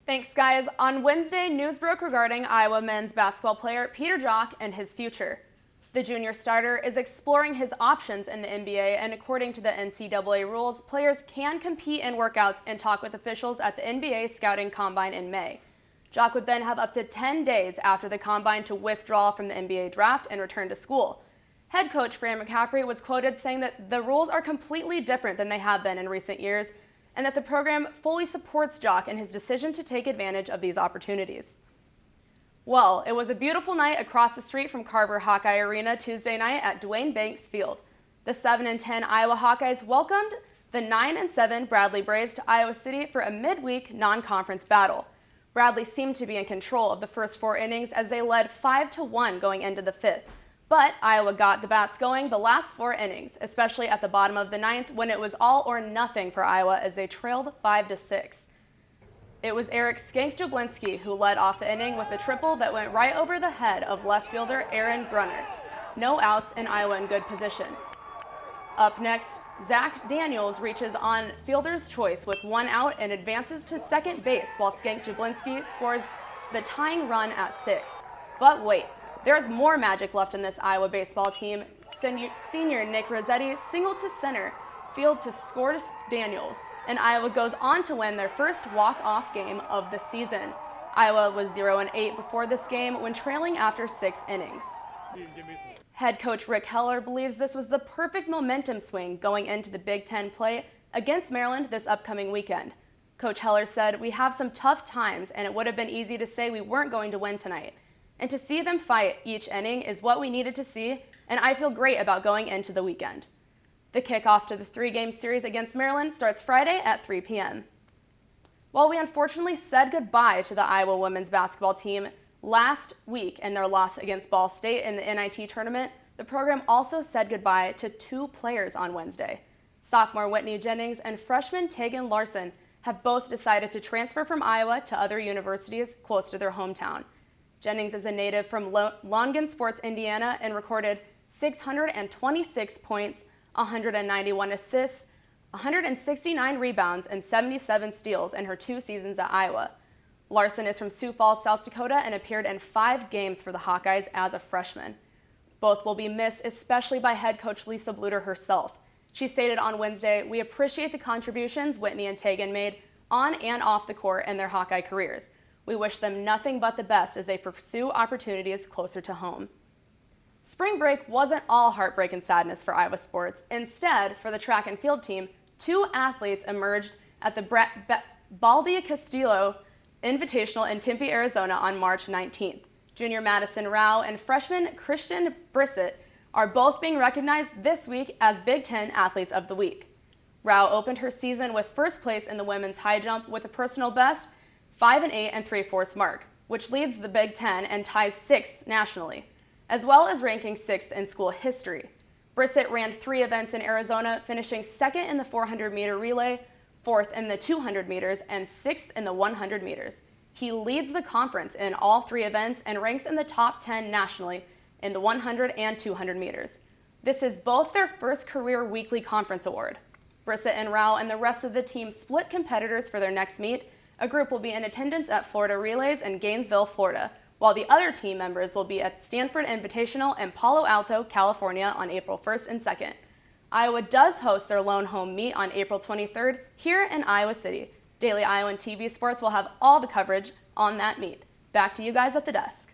Thanks, guys. On Wednesday, news broke regarding Iowa men's basketball player Peter Jok and his future. The junior starter is exploring his options in the NBA, and according to the NCAA rules, players can compete in workouts and talk with officials at the NBA Scouting Combine in May. Jok would then have up to 10 days after the Combine to withdraw from the NBA draft and return to school. Head coach Fran McCaffery was quoted saying that the rules are completely different than they have been in recent years, and that the program fully supports Jok in his decision to take advantage of these opportunities. Well, it was a beautiful night across the street from Carver Hawkeye Arena Tuesday night at Dwayne Banks Field. The 7-10 Iowa Hawkeyes welcomed the 9-7 Bradley Braves to Iowa City for a midweek non-conference battle. Bradley seemed to be in control of the first 4 innings as they led 5-1 going into the 5th. But Iowa got the bats going the last 4 innings, especially at the bottom of the 9th when it was all or nothing for Iowa as they trailed 5-6. It was Eric Skank Jablinski who led off the inning with a triple that went right over the head of left fielder Aaron Grunner. No outs and Iowa in good position. Up next, Zach Daniels reaches on fielder's choice with 1 out and advances to second base while Skank Jablinski scores the tying run at 6. But wait, there's more magic left in this Iowa baseball team. Senior Nick Rossetti singled to center field to score to Daniels, and Iowa goes on to win their first walk-off game of the season. Iowa was 0-8 before this game when trailing after 6 innings. Head coach Rick Heller believes this was the perfect momentum swing going into the Big Ten play against Maryland this upcoming weekend. Coach Heller said, "We have some tough times, and it would have been easy to say we weren't going to win tonight. And to see them fight each inning is what we needed to see, and I feel great about going into the weekend." The kickoff to the 3-game series against Maryland starts Friday at 3 p.m. While we unfortunately said goodbye to the Iowa women's basketball team last week in their loss against Ball State in the NIT tournament, the program also said goodbye to 2 players on Wednesday. Sophomore Whitney Jennings and freshman Tegan Larson have both decided to transfer from Iowa to other universities close to their hometown. Jennings is a native from Longin Sports, Indiana, and recorded 626 points, 191 assists, 169 rebounds, and 77 steals in her 2 seasons at Iowa. Larson is from Sioux Falls, South Dakota, and appeared in 5 games for the Hawkeyes as a freshman. Both will be missed, especially by head coach Lisa Bluter herself. She stated on Wednesday, "We appreciate the contributions Whitney and Tegan made on and off the court in their Hawkeye careers. We wish them nothing but the best as they pursue opportunities closer to home." Spring break wasn't all heartbreak and sadness for Iowa sports. Instead, for the track and field team, 2 athletes emerged at the Baldy Castillo Invitational in Tempe, Arizona on March 19th. Junior Madison Rao and freshman Christian Brissett are both being recognized this week as Big Ten Athletes of the Week. Rao opened her season with first place in the women's high jump with a personal best 5 8 3/4 mark, which leads the Big Ten and ties 6th nationally, as well as ranking 6th in school history. Brissett ran 3 events in Arizona, finishing 2nd in the 400-meter relay, 4th in the 200 meters, and 6th in the 100 meters. He leads the conference in all 3 events and ranks in the top 10 nationally in the 100 and 200 meters. This is both their first career weekly conference award. Brissett and Rao and the rest of the team split competitors for their next meet. A group will be in attendance at Florida Relays in Gainesville, Florida, while the other team members will be at Stanford Invitational in Palo Alto, California on April 1st and 2nd. Iowa does host their lone home meet on April 23rd here in Iowa City. Daily Iowan TV Sports will have all the coverage on that meet. Back to you guys at the desk.